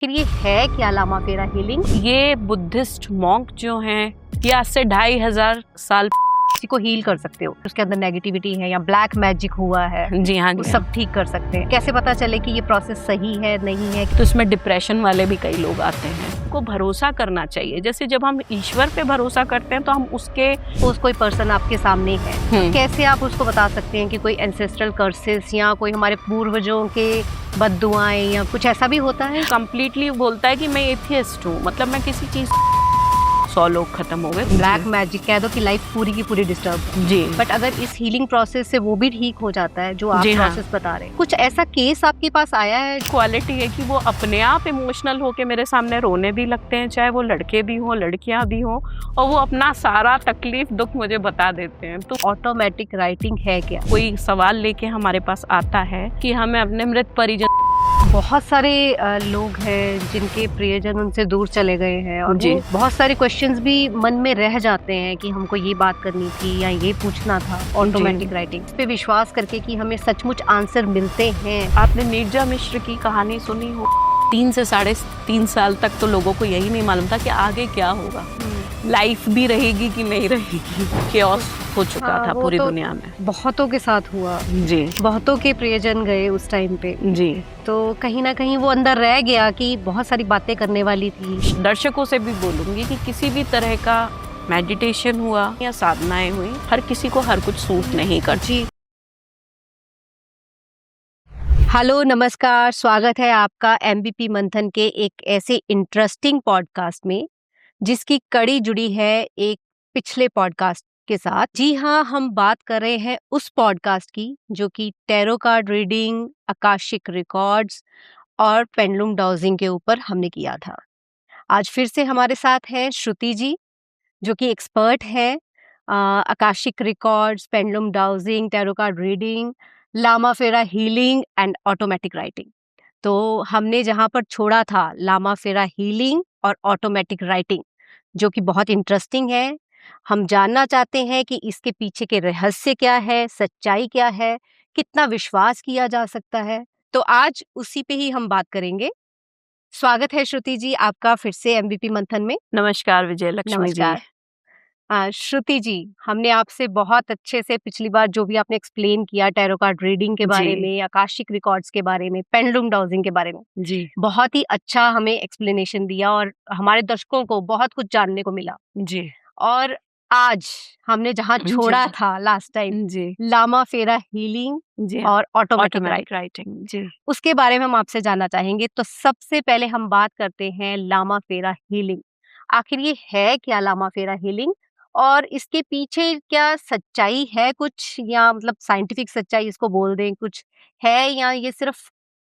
फिर ये है क्या लामा फेरा हीलिंग? ये बुद्धिस्ट मॉन्क जो हैं ये आज से 2500 साल किसी को हील कर सकते हो, उसके अंदर नेगेटिविटी है या ब्लैक मैजिक हुआ है, जी हाँ वो जी सब ठीक कर सकते हैं। कैसे पता चले कि ये प्रोसेस सही है नहीं है? तो इसमें डिप्रेशन वाले भी कई लोग आते हैं। को भरोसा करना चाहिए। जैसे जब हम ईश्वर पे भरोसा करते हैं तो हम उसके कोई पर्सन आपके सामने है, कैसे आप उसको बता सकते हैं कि कोई एंसेस्ट्रल कर्सेस या कोई हमारे पूर्वजों के बद्दुआएं या कुछ ऐसा भी होता है? कंप्लीटली बोलता है कि मैं एथियस्ट हूँ, मतलब मैं किसी चीज 100 लोग खत्म हो गए। ब्लैक मैजिक कह दो कि लाइफ पूरी की पूरी डिस्टर्ब। जी बट अगर इस हीलिंग प्रोसेस से वो भी ठीक हो जाता है जो आप जी हाँ। प्रोसेस बता रहे हैं, कुछ ऐसा केस आपके पास आया है? क्वालिटी है कि वो अपने आप इमोशनल होके मेरे सामने रोने भी लगते हैं, चाहे वो लड़के भी हों लड़कियां भी हों, और वो अपना सारा तकलीफ दुख मुझे बता देते हैं। तो ऑटोमेटिक राइटिंग है क्या? कोई सवाल लेके हमारे पास आता है कि हमें अपने मृत परिजन, बहुत सारे लोग हैं जिनके प्रियजन उनसे दूर चले गए हैं और जी। वो बहुत सारे क्वेश्चंस भी मन में रह जाते हैं कि हमको ये बात करनी थी या ये पूछना था। ऑटोमेटिक राइटिंग पे विश्वास करके कि हमें सचमुच आंसर मिलते हैं। आपने नीरजा मिश्र की कहानी सुनी हो? 3 से 3.5 साल तक तो लोगों को यही नहीं मालूम था कि आगे क्या होगा, लाइफ भी रहेगी कि नहीं रहेगी। केओस हो चुका था पूरी दुनिया में। बहुतों के साथ हुआ जी, बहुतों के प्रियजन गए उस टाइम पे। जी। तो कहीं ना कहीं वो अंदर रह गया कि बहुत सारी बातें करने वाली थी। दर्शकों से भी बोलूंगी कि किसी भी तरह का मेडिटेशन हुआ या साधनाएं हुई, हर किसी को हर कुछ सूट नहीं करती। हेलो नमस्कार, स्वागत है आपका एमबीपी मंथन के एक ऐसे इंटरेस्टिंग पॉडकास्ट में जिसकी कड़ी जुड़ी है एक पिछले पॉडकास्ट के साथ। जी हाँ, हम बात कर रहे हैं उस पॉडकास्ट की जो कि tarot card reading, Akashic records और पेंडुलम डाउजिंग के ऊपर हमने किया था। आज फिर से हमारे साथ हैं श्रुति जी जो कि एक्सपर्ट है Akashic records, pendulum dowsing, tarot card reading, Lama Fera healing and automatic writing. तो हमने जहाँ पर छोड़ा था लामा फेरा हीलिंग और ऑटोमेटिक राइटिंग, जो कि बहुत इंटरेस्टिंग है। हम जानना चाहते हैं कि इसके पीछे के रहस्य क्या है, सच्चाई क्या है, कितना विश्वास किया जा सकता है। तो आज उसी पे ही हम बात करेंगे। स्वागत है श्रुति जी आपका फिर से एमबीपी मंथन में। नमस्कार विजय लक्ष्मी जी। नमस्कार। श्रुति जी, हमने आपसे बहुत अच्छे से पिछली बार जो भी आपने एक्सप्लेन किया टैरो कार्ड रीडिंग के बारे जी। में, आकाशिक रिकॉर्ड्स के बारे में, पेंडुलम डाउजिंग के बारे में जी बहुत ही अच्छा हमें एक्सप्लेनेशन दिया और हमारे दर्शकों को बहुत कुछ जानने को मिला। जी और आज हमने जहाँ छोड़ा था लास्ट टाइम, जी लामा फेरा हीलिंग जी और ऑटोमेटिक ऑटोमेटिक राइटिंग। जी उसके बारे में हम आपसे जानना चाहेंगे। तो सबसे पहले हम बात करते हैं लामा फेरा हीलिंग। आखिर ये है क्या लामा फेरा हीलिंग और इसके पीछे क्या सच्चाई है कुछ, या मतलब साइंटिफिक सच्चाई इसको बोल दें कुछ है, या ये सिर्फ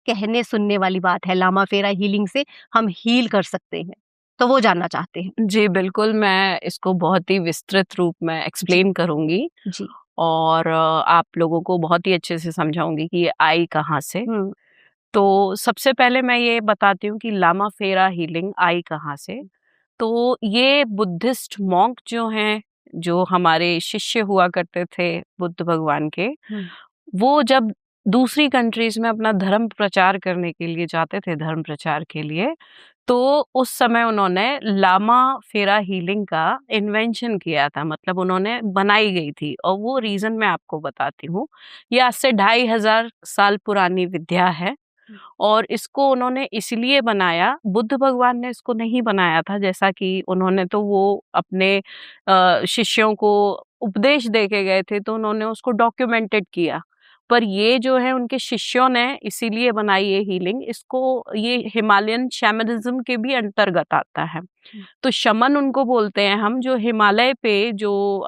कहने सुनने वाली बात है लामा फेरा हीलिंग से हम हील कर सकते हैं? तो वो जानना चाहते हैं। जी, बिल्कुल, मैं इसको बहुत ही विस्तृत रूप में एक्सप्लेन करूँगी जी। और आप लोगों को बहुत ही अच्छे से समझाऊँगी कि ये आई कहाँ से। तो सबसे पहले मैं ये बताती हूँ कि लामा फेरा हीलिंग आई कहाँ से। तो ये बुद्धिस्ट मॉन्क जो हैं, जो हमारे शिष्य हुआ करते थे बुद्ध भगवान के, वो जब दूसरी कंट्रीज़ में अपना धर्म प्रचार करने के लिए जाते थे, धर्म प्रचार के लिए, तो उस समय उन्होंने लामा फेरा हीलिंग का इन्वेंशन किया था, मतलब उन्होंने बनाई गई थी और वो रीज़न मैं आपको बताती हूँ। ये आज से 2500 साल पुरानी विद्या है और इसको उन्होंने इसलिए बनाया, बुद्ध भगवान ने इसको नहीं बनाया था, जैसा कि उन्होंने तो वो अपने शिष्यों को उपदेश दे के गए थे, तो उन्होंने उसको डॉक्यूमेंटेड किया। पर ये जो है उनके शिष्यों ने इसीलिए बनाई ये हीलिंग, इसको ये हिमालयन शैमनिज्म के भी अंतर्गत आता है। तो शमन उनको बोलते हैं हम, जो हिमालय पे जो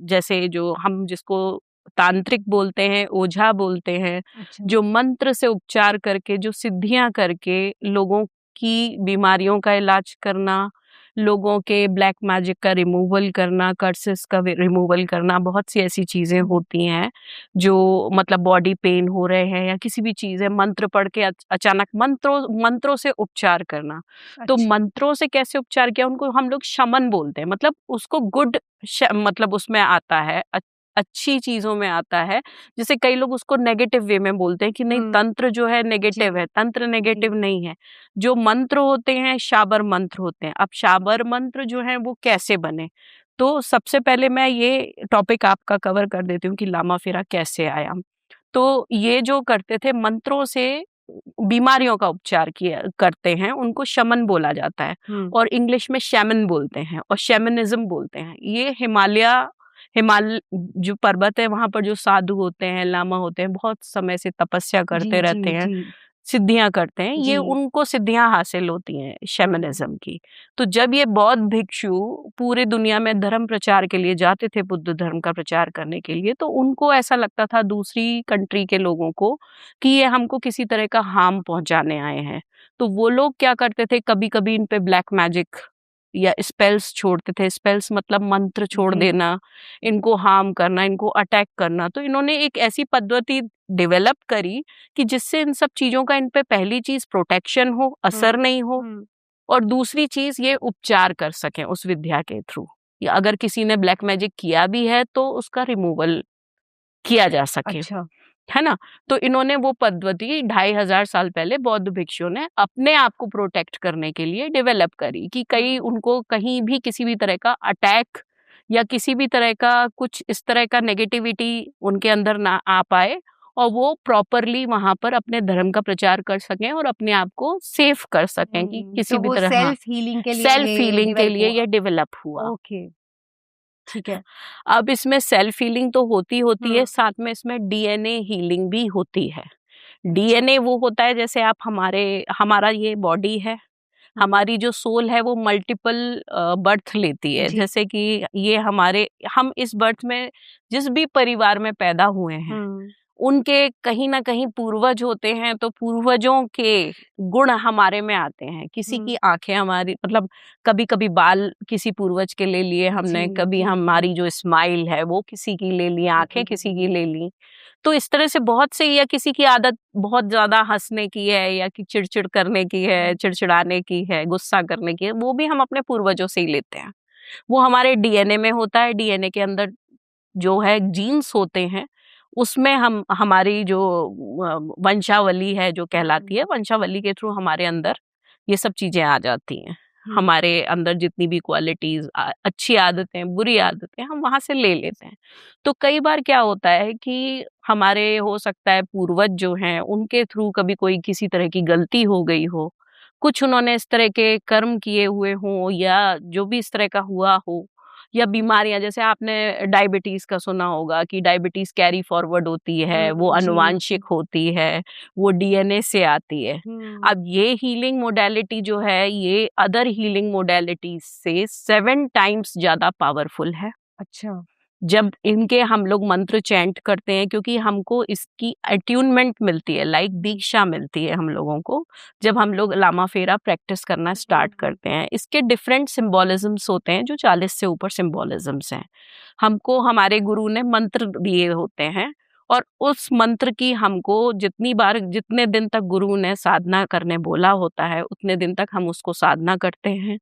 जैसे जो हम जिसको तांत्रिक बोलते हैं, ओझा बोलते हैं, अच्छा। जो मंत्र से उपचार करके, जो सिद्धियां करके लोगों की बीमारियों का इलाज करना, लोगों के ब्लैक मैजिक का रिमूवल करना, कर्सेस का रिमूवल करना, बहुत सी ऐसी चीजें होती हैं जो मतलब बॉडी पेन हो रहे हैं या किसी भी चीज है, मंत्र पढ़ के अचानक मंत्रों से उपचार करना। तो मंत्रों से कैसे उपचार किया, उनको हम लोग शमन बोलते हैं, मतलब उसको गुड मतलब उसमें आता है, अच्छी चीजों में आता है। जैसे कई लोग उसको नेगेटिव वे में बोलते हैं कि नहीं तंत्र जो है नेगेटिव है, तंत्र नेगेटिव नहीं है। जो मंत्र होते हैं शाबर मंत्र होते हैं। अब शाबर मंत्र जो है वो कैसे बने, तो सबसे पहले मैं ये टॉपिक आपका कवर कर देती हूँ कि लामा फेरा कैसे आया। तो ये जो करते थे मंत्रों से बीमारियों का उपचार किया करते हैं, उनको शमन बोला जाता है और इंग्लिश में शैमन बोलते हैं और शैमनिज्म बोलते हैं। ये हिमालय जो पर्वत है वहां पर जो साधु होते हैं, लामा होते हैं, बहुत समय से तपस्या करते रहते हैं, सिद्धियां करते हैं, ये उनको सिद्धियां हासिल होती हैं शैमनिज्म की। तो जब ये बौद्ध भिक्षु पूरे दुनिया में धर्म प्रचार के लिए जाते थे, बुद्ध धर्म का प्रचार करने के लिए, तो उनको ऐसा लगता था दूसरी कंट्री के लोगों को कि ये हमको किसी तरह का हार्म पहुंचाने आए हैं। तो वो लोग क्या करते थे, कभी कभी इन पे ब्लैक मैजिक या स्पेल्स छोड़ते थे। स्पेल्स मतलब मंत्र छोड़ देना, इनको हार्म करना, इनको अटैक करना। तो इन्होंने एक ऐसी पद्धति डेवलप करी कि जिससे इन सब चीजों का इन पे पहली चीज प्रोटेक्शन हो, असर नहीं हो, और दूसरी चीज ये उपचार कर सकें उस विद्या के थ्रू, या अगर किसी ने ब्लैक मैजिक किया भी है तो उसका रिमूवल किया जा सके। अच्छा। है ना। तो इन्होंने वो पद्धति 2500 साल पहले बौद्ध भिक्षुओं ने अपने आप को प्रोटेक्ट करने के लिए डेवलप करी कि कहीं उनको कहीं भी किसी भी तरह का अटैक या किसी भी तरह का कुछ इस तरह का नेगेटिविटी उनके अंदर ना आ पाए, और वो प्रॉपरली वहां पर अपने धर्म का प्रचार कर सकें और अपने आप को सेफ कर सकें कि किसी भी तरह। सेल्फ हीलिंग के लिए ये डेवलप हुआ। ओके, ठीक है। अब इसमें सेल्फ हीलिंग तो होती है, साथ में इसमें डीएनए हीलिंग भी होती है। डीएनए वो होता है जैसे आप हमारा ये बॉडी है, हमारी जो सोल है वो मल्टीपल बर्थ लेती है। जैसे कि ये हम इस बर्थ में जिस भी परिवार में पैदा हुए हैं उनके कहीं ना कहीं पूर्वज होते हैं, तो पूर्वजों के गुण हमारे में आते हैं। किसी की आंखें हमारी मतलब कभी कभी बाल किसी पूर्वज के ले लिए हमने, कभी हमारी जो स्माइल है वो किसी की ले ली, आंखें किसी की ले ली। तो इस तरह से बहुत से, या किसी की आदत बहुत ज्यादा हंसने की है या कि चिड़चिड़ करने की है, चिड़चिड़ाने की है, गुस्सा करने की है, वो भी हम अपने पूर्वजों से ही लेते हैं। वो हमारे डीएनए में होता है। डीएनए के अंदर जो है जीन्स होते हैं, उसमें हमारी जो वंशावली है जो कहलाती है, वंशावली के थ्रू हमारे अंदर ये सब चीजें आ जाती हैं। हमारे अंदर जितनी भी क्वालिटीज, अच्छी आदतें, बुरी आदतें, हम वहां से ले लेते हैं। तो कई बार क्या होता है कि हमारे हो सकता है पूर्वज जो हैं उनके थ्रू कभी कोई किसी तरह की गलती हो गई हो, कुछ उन्होंने इस तरह के कर्म किए हुए हों, या जो भी इस तरह का हुआ हो, या बीमारियां, जैसे आपने डायबिटीज का सुना होगा कि डायबिटीज कैरी फॉरवर्ड होती है, वो अनुवांशिक होती है, वो डीएनए से आती है। अब ये हीलिंग मोडेलिटी जो है ये अदर हीलिंग मोडेलिटी से 7 टाइम्स ज्यादा पावरफुल है। अच्छा। जब इनके हम लोग मंत्र चैंट करते हैं, क्योंकि हमको इसकी अट्यूनमेंट मिलती है, लाइक दीक्षा मिलती है हम लोगों को जब हम लोग लामा फेरा प्रैक्टिस करना स्टार्ट करते हैं। इसके डिफरेंट सिंबोलिज्म्स होते हैं, जो 40 से ऊपर सिंबोलिज्म्स हैं। हमको हमारे गुरु ने मंत्र दिए होते हैं, और उस मंत्र की हमको जितने दिन तक गुरु ने साधना करने बोला होता है उतने दिन तक हम उसको साधना करते हैं।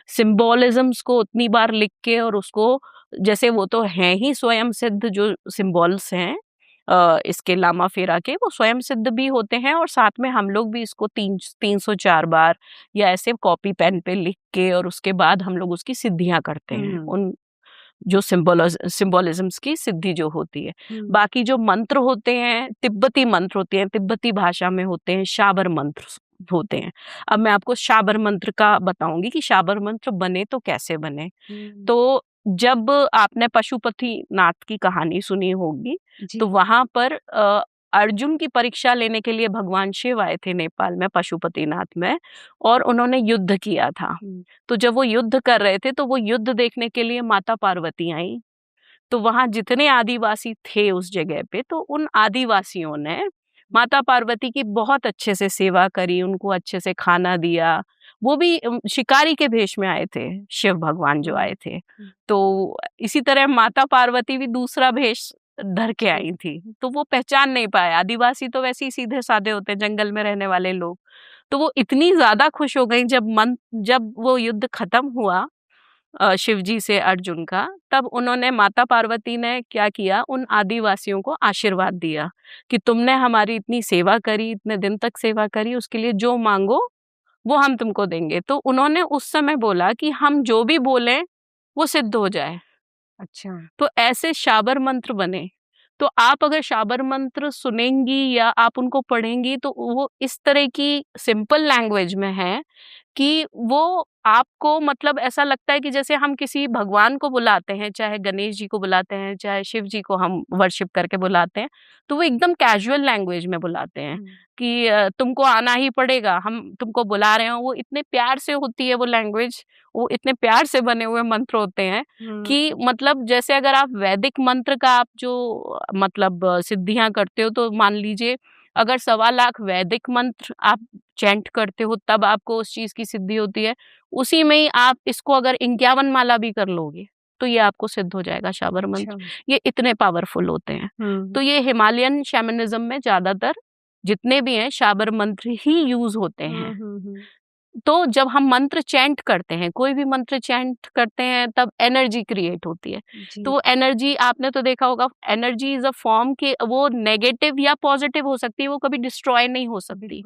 सिंबोलिज्म्स को उतनी बार लिख के, और उसको जैसे वो तो हैं ही स्वयं सिद्ध जो सिंबल्स हैं इसके लामा फेरा के, वो स्वयं सिद्ध भी होते हैं, और साथ में हम लोग भी इसको 304 बार या ऐसे कॉपी पेन पे लिख के, और उसके बाद हम लोग उसकी सिद्धियां करते हैं, उन जो सिंबोलिज्म्स की सिद्धि जो होती है। बाकी जो मंत्र होते हैं, तिब्बती मंत्र होते हैं, तिब्बती भाषा में होते हैं, शाबर मंत्र होते हैं। अब मैं आपको शाबर मंत्र का बताऊंगी कि शाबर मंत्र बने तो कैसे बने। तो जब आपने पशुपतिनाथ की कहानी सुनी होगी, तो वहां पर अर्जुन की परीक्षा लेने के लिए भगवान शिव आए थे नेपाल में, पशुपतिनाथ में, और उन्होंने युद्ध किया था। तो जब वो युद्ध कर रहे थे तो वो युद्ध देखने के लिए माता पार्वती आई। तो वहां जितने आदिवासी थे उस जगह पे, तो उन आदिवासियों ने माता पार्वती की बहुत अच्छे से सेवा करी, उनको अच्छे से खाना दिया। वो भी शिकारी के भेष में आए थे, शिव भगवान जो आए थे। तो इसी तरह माता पार्वती भी दूसरा भेष धर के आई थी, तो वो पहचान नहीं पाए। आदिवासी तो वैसे ही सीधे साधे होते हैं, जंगल में रहने वाले लोग। तो वो इतनी ज्यादा खुश हो गई जब वो युद्ध खत्म हुआ, शिव जी से अर्जुन का, तब उन्होंने माता पार्वती ने क्या किया, उन आदिवासियों को आशीर्वाद दिया कि तुमने हमारी इतनी सेवा करी, इतने दिन तक सेवा करी, उसके लिए जो मांगो वो हम तुमको देंगे। तो उन्होंने उस समय बोला कि हम जो भी बोलें वो सिद्ध हो जाए। अच्छा। तो ऐसे शाबर मंत्र बने। तो आप अगर शाबर मंत्र सुनेंगी या आप उनको पढ़ेंगी तो वो इस तरह की सिंपल लैंग्वेज में है कि वो आपको मतलब ऐसा लगता है कि जैसे हम किसी भगवान को बुलाते हैं, चाहे गणेश जी को बुलाते हैं, चाहे शिव जी को हम वर्शिप करके बुलाते हैं, तो वो एकदम कैजुअल लैंग्वेज में बुलाते हैं कि तुमको आना ही पड़ेगा, हम तुमको बुला रहे हैं। वो इतने प्यार से होती है वो लैंग्वेज, वो इतने प्यार से बने हुए मंत्र होते हैं कि मतलब जैसे अगर आप वैदिक मंत्र का आप जो मतलब सिद्धियां करते हो, तो मान लीजिए अगर 1.25 लाख वैदिक मंत्र आप चैंट करते हो तब आपको उस चीज की सिद्धि होती है, उसी में ही आप इसको अगर 51 माला भी कर लोगे तो ये आपको सिद्ध हो जाएगा शाबर मंत्र। ये इतने पावरफुल होते हैं। तो ये हिमालयन शैमनिज्म में ज्यादातर जितने भी हैं शाबर मंत्र ही यूज होते हैं। तो जब हम मंत्र चैंट करते हैं, कोई भी मंत्र चैंट करते हैं, तब एनर्जी क्रिएट होती है। तो वो एनर्जी आपने तो देखा होगा, एनर्जी इज अ फॉर्म कि वो नेगेटिव या पॉजिटिव हो सकती है, वो कभी डिस्ट्रॉय नहीं हो सकती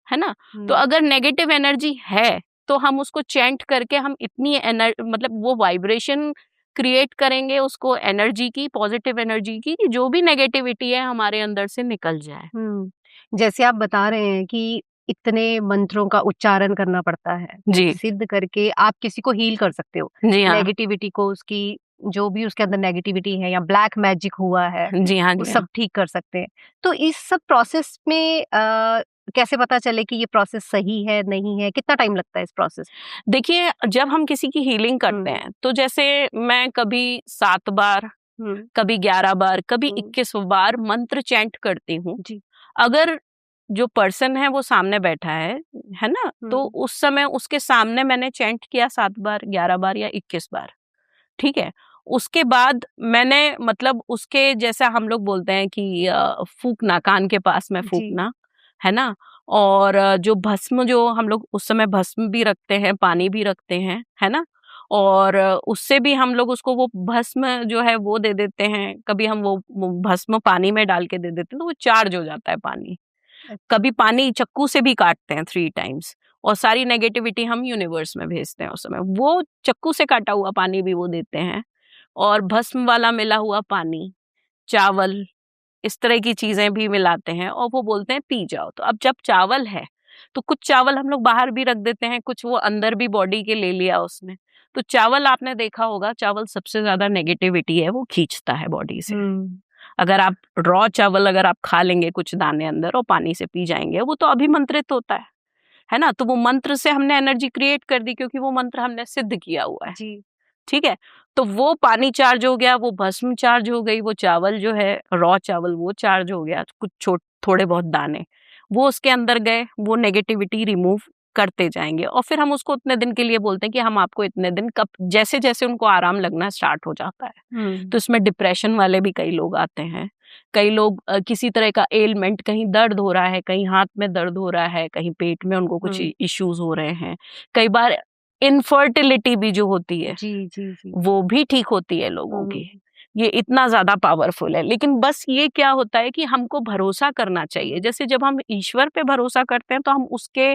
है ना। तो अगर नेगेटिव एनर्जी है तो हम उसको चैंट करके हम इतनी मतलब वो वाइब्रेशन क्रिएट करेंगे उसको एनर्जी की, पॉजिटिव एनर्जी की, कि जो भी नेगेटिविटी है हमारे अंदर से निकल जाए। जैसे आप बता रहे हैं कि इतने मंत्रों का उच्चारण करना पड़ता है, जी सिद्ध करके आप किसी को हील कर सकते हो, जी हाँ नेगेटिविटी को, उसकी जो भी उसके अंदर नेगेटिविटी है या ब्लैक मैजिक हुआ है, जी हाँ वो जी सब हाँ। ठीक कर सकते हैं। तो इस सब प्रोसेस में कैसे पता चले कि ये प्रोसेस सही है नहीं है, कितना टाइम लगता है इस प्रोसेस? देखिए जब हम किसी की हीलिंग करते हैं तो जैसे मैं कभी 7 बार, कभी 11 बार, कभी 21 बार मंत्र चैंट करती हूँ। अगर जो पर्सन है वो सामने बैठा है ना, तो उस समय उसके सामने मैंने चैंट किया 7 बार, 11 बार या 21 बार, ठीक है। उसके बाद मैंने मतलब उसके जैसा हम लोग बोलते हैं कि फूकना, कान के पास में फूकना, है ना। और जो भस्म, जो हम लोग उस समय भस्म भी रखते हैं, पानी भी रखते हैं, है ना। और उससे भी हम लोग उसको वो भस्म जो है वो दे देते हैं। कभी हम वो भस्म पानी में डाल के दे देते हैं तो वो चार्ज हो जाता है पानी। कभी पानी चक्कू से भी काटते हैं 3 टाइम्स, और सारी नेगेटिविटी हम यूनिवर्स में भेजते हैं। उस समय वो चक्कू से काटा हुआ पानी भी वो देते हैं, और भस्म वाला मिला हुआ पानी, चावल, इस तरह की चीजें भी मिलाते हैं, और वो बोलते हैं पी जाओ। तो अब जब चावल है तो कुछ चावल हम लोग बाहर भी रख देते हैं, कुछ वो अंदर भी बॉडी के ले लिया उसने। तो चावल आपने देखा होगा, चावल सबसे ज्यादा नेगेटिविटी है वो खींचता है बॉडी से। अगर आप रॉ चावल अगर आप खा लेंगे कुछ दाने अंदर और पानी से पी जाएंगे, वो तो अभिमंत्रित होता है ना। तो वो मंत्र से हमने एनर्जी क्रिएट कर दी, क्योंकि वो मंत्र हमने सिद्ध किया हुआ है। ठीक है। तो वो पानी चार्ज हो गया, वो भस्म चार्ज हो गई, वो चावल जो है रॉ चावल वो चार्ज हो गया, कुछ थोड़े बहुत दाने वो उसके अंदर गए, वो नेगेटिविटी रिमूव करते जाएंगे। और फिर हम उसको उतने दिन के लिए बोलते हैं कि हम आपको इतने दिन, कब जैसे जैसे उनको आराम लगना स्टार्ट हो जाता है। तो इसमें डिप्रेशन वाले भी कई लोग आते हैं, कई लोग किसी तरह का एलमेंट, कहीं दर्द हो रहा है, कहीं हाथ में दर्द हो रहा है, कहीं पेट में उनको कुछ इश्यूज हो रहे हैं। कई बार इनफर्टिलिटी भी जो होती है वो भी ठीक होती है लोगों की। ये इतना ज्यादा पावरफुल है। लेकिन बस ये क्या होता है कि हमको भरोसा करना चाहिए। जैसे जब हम ईश्वर पे भरोसा करते हैं तो हम उसके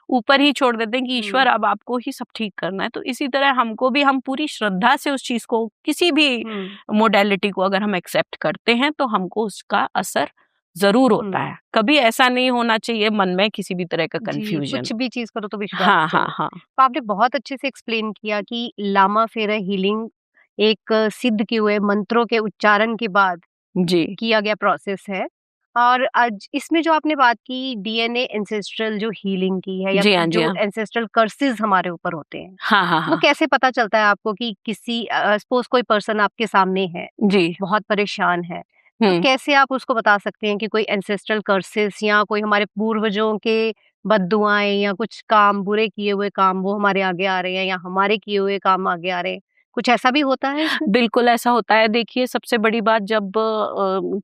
ऊपर ही छोड़ देते हैं कि ईश्वर अब आपको ही सब ठीक करना है। तो इसी तरह हमको भी, हम पूरी श्रद्धा से उस चीज को, किसी भी मोडेलिटी को अगर हम एक्सेप्ट करते हैं तो हमको उसका असर जरूर होता है। कभी ऐसा नहीं होना चाहिए मन में किसी भी तरह का कंफ्यूजन। कुछ भी चीज करो तो विश्वास हाँ करो। हाँ हाँ। तो आपने बहुत अच्छे से एक्सप्लेन किया कि लामा फेरा हीलिंग एक सिद्ध किए हुए मंत्रों के उच्चारण के बाद जी किया गया प्रोसेस है। और आज इसमें जो आपने बात की डीएनए एंसेस्ट्रल जो हीलिंग की है, या जी हाँ जी जो हाँ एंसेस्ट्रल कर्सेस हमारे ऊपर होते हैं, हाँ हाँ वो हाँ कैसे पता चलता है आपको कि किसी सपोज कोई पर्सन आपके सामने है, जी। बहुत परेशान है, तो कैसे आप उसको बता सकते हैं कि कोई एंसेस्ट्रल कर्सेस या कोई हमारे पूर्वजों के बद्दुआएं या कुछ काम, बुरे किए हुए काम वो हमारे आगे आ रहे हैं, या हमारे किए हुए काम आगे आ रहे हैं? कुछ ऐसा भी होता है इसमें? बिल्कुल ऐसा होता है। देखिए, सबसे बड़ी बात जब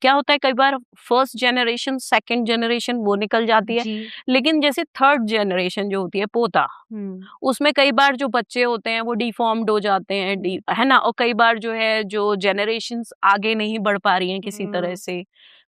क्या होता है, कई बार फर्स्ट जनरेशन, सेकंड जनरेशन वो निकल जाती है, जी। लेकिन जैसे थर्ड जनरेशन जो होती है, पोता, उसमें कई बार जो बच्चे होते हैं वो डिफॉर्म्ड हो जाते हैं, है ना। और कई बार जो है, जो जनरेशन्स आगे नहीं बढ़ पा रही हैं किसी तरह से,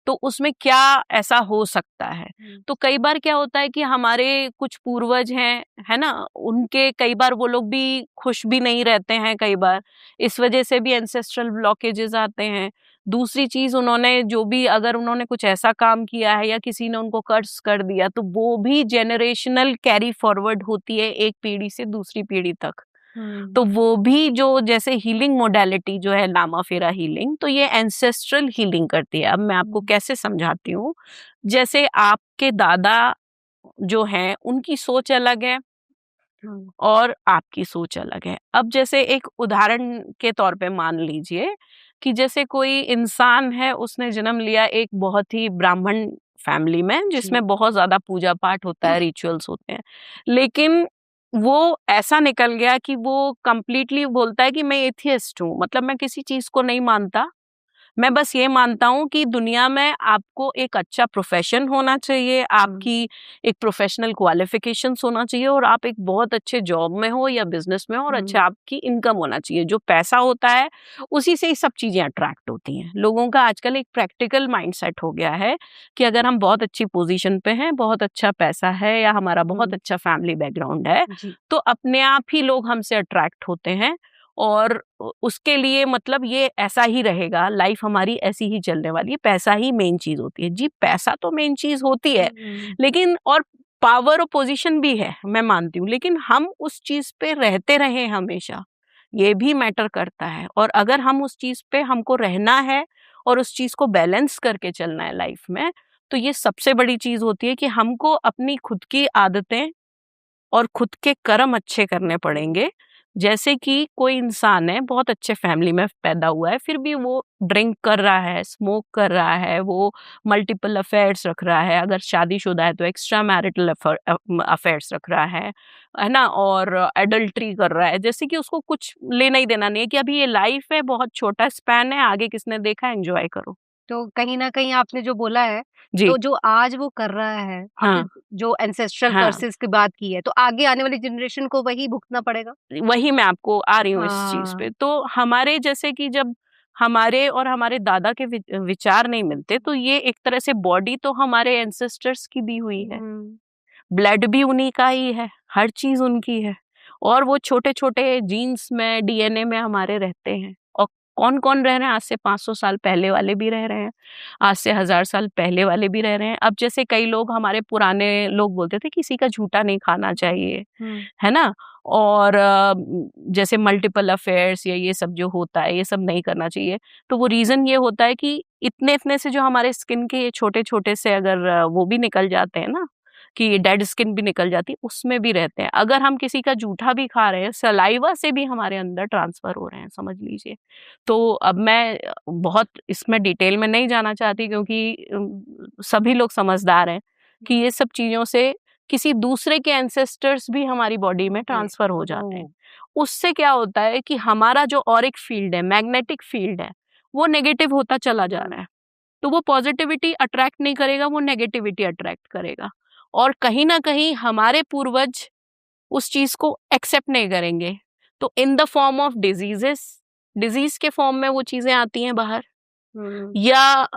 तो उसमें क्या ऐसा हो सकता है। तो कई बार क्या होता है कि हमारे कुछ पूर्वज हैं, है ना, उनके कई बार वो लोग भी खुश भी नहीं रहते हैं कई बार, इस वजह से भी एंसेस्ट्रल ब्लॉकेजेस आते हैं। दूसरी चीज, उन्होंने जो भी, अगर उन्होंने कुछ ऐसा काम किया है या किसी ने उनको कर्ज कर दिया, तो वो भी जेनरेशनल कैरी फॉरवर्ड होती है एक पीढ़ी से दूसरी पीढ़ी तक। तो वो भी, जो जैसे हीलिंग मोडेलिटी जो है लामा फेरा हीलिंग, तो ये एंसेस्ट्रल हीलिंग करती है। अब मैं आपको कैसे समझाती हूँ। जैसे आपके दादा जो हैं, उनकी सोच अलग है और आपकी सोच अलग है। अब जैसे एक उदाहरण के तौर पे मान लीजिए कि जैसे कोई इंसान है, उसने जन्म लिया एक बहुत ही ब्राह्मण फैमिली में, जिसमें बहुत ज्यादा पूजा पाठ होता है, रिचुअल्स होते हैं, लेकिन वो ऐसा निकल गया कि वो कंप्लीटली बोलता है कि मैं एथियस्ट हूँ, मतलब मैं किसी चीज को नहीं मानता, मैं बस ये मानता हूँ कि दुनिया में आपको एक अच्छा प्रोफेशन होना चाहिए, आपकी एक प्रोफेशनल क्वालिफिकेशंस होना चाहिए, और आप एक बहुत अच्छे जॉब में हो या बिजनेस में हो, और अच्छा आपकी इनकम होना चाहिए। जो पैसा होता है उसी से ही सब चीजें अट्रैक्ट होती हैं। लोगों का आजकल एक प्रैक्टिकल माइंडसेट हो गया है कि अगर हम बहुत अच्छी पोजीशन पे हैं, बहुत अच्छा पैसा है, या हमारा बहुत अच्छा फैमिली बैकग्राउंड है, तो अपने आप ही लोग हमसे अट्रैक्ट होते हैं, और उसके लिए मतलब ये ऐसा ही रहेगा, लाइफ हमारी ऐसी ही चलने वाली है, पैसा ही मेन चीज होती है। जी, पैसा तो मेन चीज होती है, लेकिन और पावर और पोजीशन भी है, मैं मानती हूँ, लेकिन हम उस चीज पे रहते रहे हमेशा, ये भी मैटर करता है। और अगर हम उस चीज पे, हमको रहना है और उस चीज को बैलेंस करके चलना है लाइफ में, तो ये सबसे बड़ी चीज होती है कि हमको अपनी खुद की आदतें और खुद के कर्म अच्छे करने पड़ेंगे। जैसे कि कोई इंसान है, बहुत अच्छे फैमिली में पैदा हुआ है, फिर भी वो ड्रिंक कर रहा है, स्मोक कर रहा है, वो मल्टीपल अफेयर्स रख रहा है, अगर शादीशुदा है तो एक्स्ट्रा मैरिटल अफेयर्स रख रहा है ना, और एडल्ट्री कर रहा है, जैसे कि उसको कुछ लेना ही देना नहीं है, कि अभी ये लाइफ है, बहुत छोटा स्पैन है, आगे किसने देखा, एंजॉय करो। तो कहीं न कहीं आपने जो बोला है, जी। तो जो आज वो कर रहा है, आपने हाँ। जो एंसेस्ट्रल हाँ। कर्सेस की बात की है, तो आगे आने वाली जनरेशन को वही भुगतना पड़ेगा? वही मैं आपको आ रही हूँ इस चीज पे। तो हमारे जैसे कि जब हमारे और हमारे दादा के विचार नहीं मिलते, तो ये एक तरह से बॉडी तो हमारे एंसेस्टर्स की दी हुई है, ब्लड भी उन्हीं का ही है, हर चीज उनकी है, और वो छोटे छोटे जीन्स में, डीएनए में हमारे रहते हैं। और कौन कौन रह रहे हैं, आज से 500 साल पहले वाले भी रह रहे हैं, आज से 1000 साल पहले वाले भी रह रहे हैं। अब जैसे कई लोग, हमारे पुराने लोग बोलते थे किसी का झूठा नहीं खाना चाहिए, है ना, और जैसे मल्टीपल अफेयर्स या ये सब जो होता है, ये सब नहीं करना चाहिए। तो वो रीजन ये होता है कि इतने इतने से जो हमारे स्किन के ये छोटे छोटे से, अगर वो भी निकल जाते हैं ना, कि डेड स्किन भी निकल जाती है, उसमें भी रहते हैं। अगर हम किसी का जूठा भी खा रहे हैं, सलाइवा से भी हमारे अंदर ट्रांसफर हो रहे हैं, समझ लीजिए। तो अब मैं बहुत इसमें डिटेल में नहीं जाना चाहती, क्योंकि सभी लोग समझदार हैं कि ये सब चीजों से किसी दूसरे के एंसेस्टर्स भी हमारी बॉडी में ट्रांसफर हो जाते हैं। उससे क्या होता है कि हमारा जो ऑरिक फील्ड है, मैग्नेटिक फील्ड है, वो नेगेटिव होता चला जा रहा है। तो वो पॉजिटिविटी अट्रैक्ट नहीं करेगा, वो नेगेटिविटी अट्रैक्ट करेगा। और कहीं ना कहीं हमारे पूर्वज उस चीज को एक्सेप्ट नहीं करेंगे, तो in the form of disease के फॉर्म में वो चीजें आती हैं बाहर, या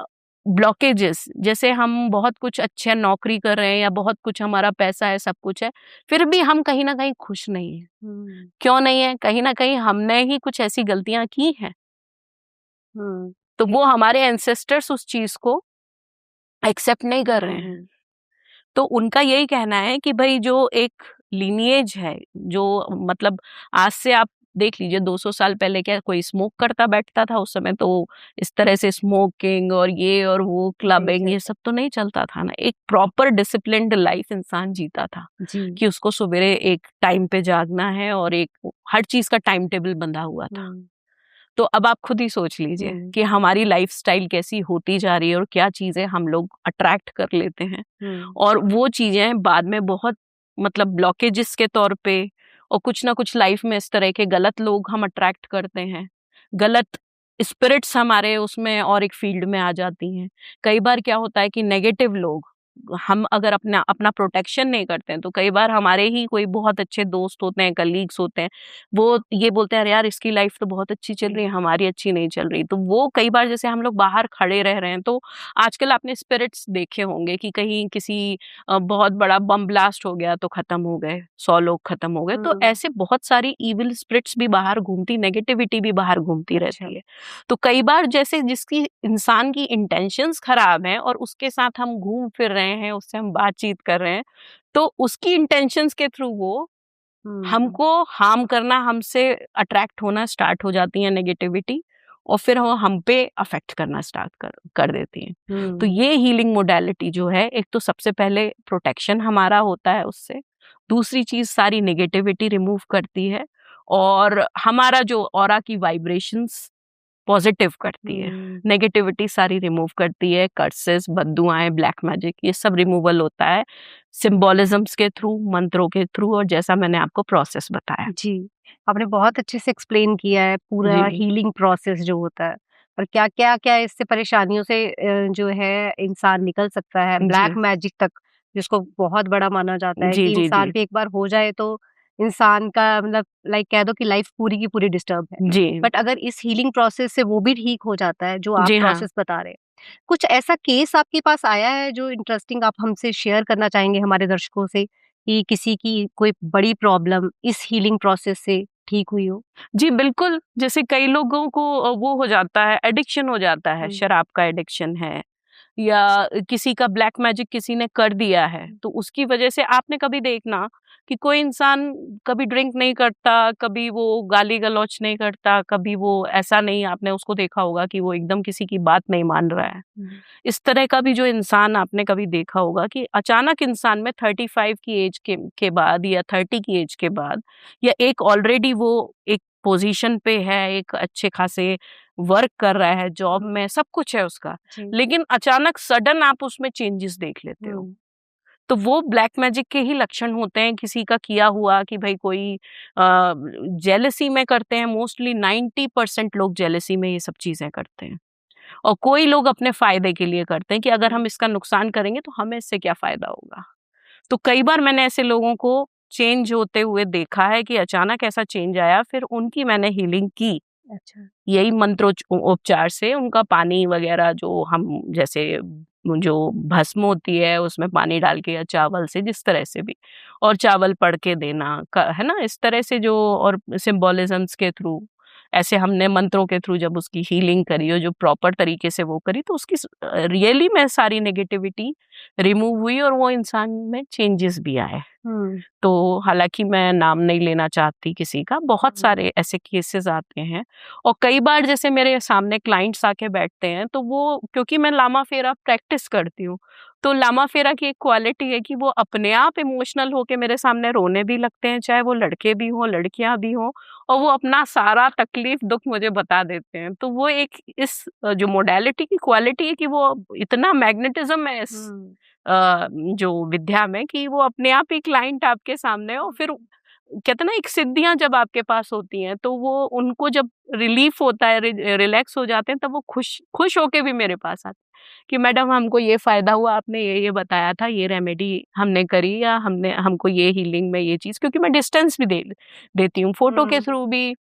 ब्लॉकेजेस, जैसे हम बहुत कुछ अच्छे नौकरी कर रहे हैं, या बहुत कुछ हमारा पैसा है, सब कुछ है, फिर भी हम कहीं ना कहीं खुश नहीं है। क्यों नहीं है? कहीं ना कहीं हमने ही कुछ ऐसी गलतियां की हैं, तो वो हमारे एंसेस्टर्स उस चीज को एक्सेप्ट नहीं कर रहे हैं। तो उनका यही कहना है कि भाई, जो एक लीनिएज है, जो मतलब आज से आप देख लीजिए 200 साल पहले क्या कोई स्मोक करता बैठता था उस समय? तो इस तरह से स्मोकिंग और ये और वो क्लबिंग, ये सब तो नहीं चलता था ना। एक प्रॉपर डिसिप्लिन्ड लाइफ इंसान जीता था, कि उसको सवेरे एक टाइम पे जागना है, और एक हर चीज का टाइम टेबल बंधा हुआ था। तो अब आप खुद ही सोच लीजिए कि हमारी लाइफस्टाइल कैसी होती जा रही है, और क्या चीजें हम लोग अट्रैक्ट कर लेते हैं, और वो चीजें बाद में बहुत मतलब ब्लॉकेजेस के तौर पे और कुछ ना कुछ लाइफ में इस तरह के गलत लोग हम अट्रैक्ट करते हैं, गलत स्पिरिट्स हमारे उसमें और एक फील्ड में आ जाती हैं। कई बार क्या होता है कि नेगेटिव लोग, हम अगर अपना अपना प्रोटेक्शन नहीं करते हैं तो कई बार हमारे ही कोई बहुत अच्छे दोस्त होते हैं, कलीग्स होते हैं, वो ये बोलते हैं अरे यार इसकी लाइफ तो बहुत अच्छी चल रही है, हमारी अच्छी नहीं चल रही। तो वो कई बार जैसे हम लोग बाहर खड़े रह रहे हैं, तो आजकल आपने स्पिरिट्स देखे होंगे कि कहीं किसी बहुत बड़ा बम ब्लास्ट हो गया तो खत्म हो गए, 100 लोग खत्म हो गए। तो ऐसे बहुत सारी इविल स्पिरिट्स भी बाहर घूमती, नेगेटिविटी भी बाहर घूमती रहती है। तो कई बार जैसे जिसकी इंसान की इंटेंशंस खराब हैं और उसके साथ हम घूम फिर रहे हैं, उससे हम बातचीत कर रहे हैं, तो उसकी इंटेंशंस के थ्रू वो हमको हार्म करना, हमसे अट्रैक्ट होना स्टार्ट हो जाती है नेगेटिविटी, और फिर वो हम पे अफेक्ट करना स्टार्ट कर देती हैं। तो ये हीलिंग मोडालिटी जो है, एक तो सबसे पहले प्रोटेक्शन हमारा होता है उससे, दूसरी चीज सारी नेगेटिविटी रिमूव करती है और हमारा जो ऑरा की वाइब्रेशंस पॉजिटिव करती है, नेगेटिविटी सारी रिमूव करती है, कर्सेस, बद्दुआएं, ब्लैक मैजिक, ये सब रिमूवल होता है सिंबोलिज्म्स के थ्रू, मंत्रों के थ्रू, और जैसा मैंने आपको प्रोसेस बताया। जी, आपने बहुत अच्छे से एक्सप्लेन किया है पूरा जी। हीलिंग प्रोसेस जो होता है और क्या इससे परेशानियों से जो है इंसान निकल सकता है, ब्लैक जी मैजिक तक जिसको बहुत बड़ा माना जाता है जी कि जी इंसान जी पे एक बार हो जाए तो इंसान का मतलब लाइक कह दो कि लाइफ पूरी की पूरी डिस्टर्ब है। जी बट अगर इस हीलिंग प्रोसेस से वो भी ठीक हो जाता है जो आप जी हाँ। प्रोसेस बता रहे हैं। कुछ ऐसा केस आपके पास आया है जो इंटरेस्टिंग आप हमसे शेयर करना चाहेंगे हमारे दर्शकों से कि किसी की कोई बड़ी प्रॉब्लम इस हीलिंग प्रोसेस से ठीक हुई हो? जी बिल्कुल, जैसे कई लोगों को वो हो जाता है, एडिक्शन हो जाता है, शराब का एडिक्शन है, या किसी का ब्लैक मैजिक किसी ने कर दिया है, तो उसकी वजह से आपने कभी देखना कि कोई इंसान कभी ड्रिंक नहीं करता, कभी वो गाली गलौच नहीं करता, कभी वो ऐसा नहीं, आपने उसको देखा होगा कि वो एकदम किसी की बात नहीं मान रहा है। इस तरह का भी जो इंसान आपने कभी देखा होगा कि अचानक इंसान में 35 की एज के बाद या 30 की एज के बाद, या एक ऑलरेडी वो एक पोजीशन पे है, एक अच्छे खासे वर्क कर रहा है, जॉब में सब कुछ है उसका, लेकिन अचानक सडन आप उसमें चेंजेस देख लेते हो, तो वो ब्लैक मैजिक के ही लक्षण होते हैं, किसी का किया हुआ कि भाई कोई जेलसी में करते हैं, मोस्टली 90% लोग जेलसी में ये सब चीजें करते हैं, और कोई लोग अपने फायदे के लिए करते हैं कि अगर हम इसका नुकसान करेंगे तो हमें इससे क्या फायदा होगा। तो कई बार मैंने ऐसे लोगों को चेंज होते हुए देखा है कि अचानक ऐसा चेंज आया, फिर उनकी मैंने हीलिंग की। अच्छा। यही मंत्रोपचार से उनका पानी वगैरह जो हम जैसे जो भस्म होती है उसमें पानी डाल के, या चावल से, जिस तरह से भी, और चावल पढ़ के देना है ना, इस तरह से जो, और सिंबोलिज्म्स के थ्रू, ऐसे हमने मंत्रों के थ्रू जब उसकी हीलिंग करी और जो प्रॉपर तरीके से वो करी, तो उसकी रियली में सारी नेगेटिविटी रिमूव हुई और वो इंसान में चेंजेस भी आए। तो हालांकि मैं नाम नहीं लेना चाहती किसी का, बहुत सारे ऐसे केसेस आते हैं, और कई बार जैसे मेरे सामने क्लाइंट्स आके बैठते हैं, तो वो, क्योंकि मैं लामा फेरा प्रैक्टिस करती हूँ, तो लामा फेरा की एक क्वालिटी है कि वो अपने आप इमोशनल होके मेरे सामने रोने भी लगते हैं, चाहे वो लड़के भी हों, लड़कियां भी हों, और वो अपना सारा तकलीफ दुख मुझे बता देते हैं। तो वो एक इस जो मोडालिटी की क्वालिटी है कि वो इतना मैग्नेटिज्म है इस जो विद्या में, कि वो अपने आप ही क्लाइंट आपके सामने है, और फिर कहते हैं ना, एक सिद्धियां जब आपके पास होती हैं तो वो उनको जब रिलीफ होता है, रिलैक्स हो जाते हैं, तब वो खुश खुश होके भी मेरे पास आते हैं कि मैडम हमको ये फायदा हुआ, आपने ये बताया था, ये रेमेडी हमने करी, या हमने हमको ये हीलिंग में ये चीज, क्योंकि मैं डिस्टेंस भी देती हूँ, फोटो के थ्रू भी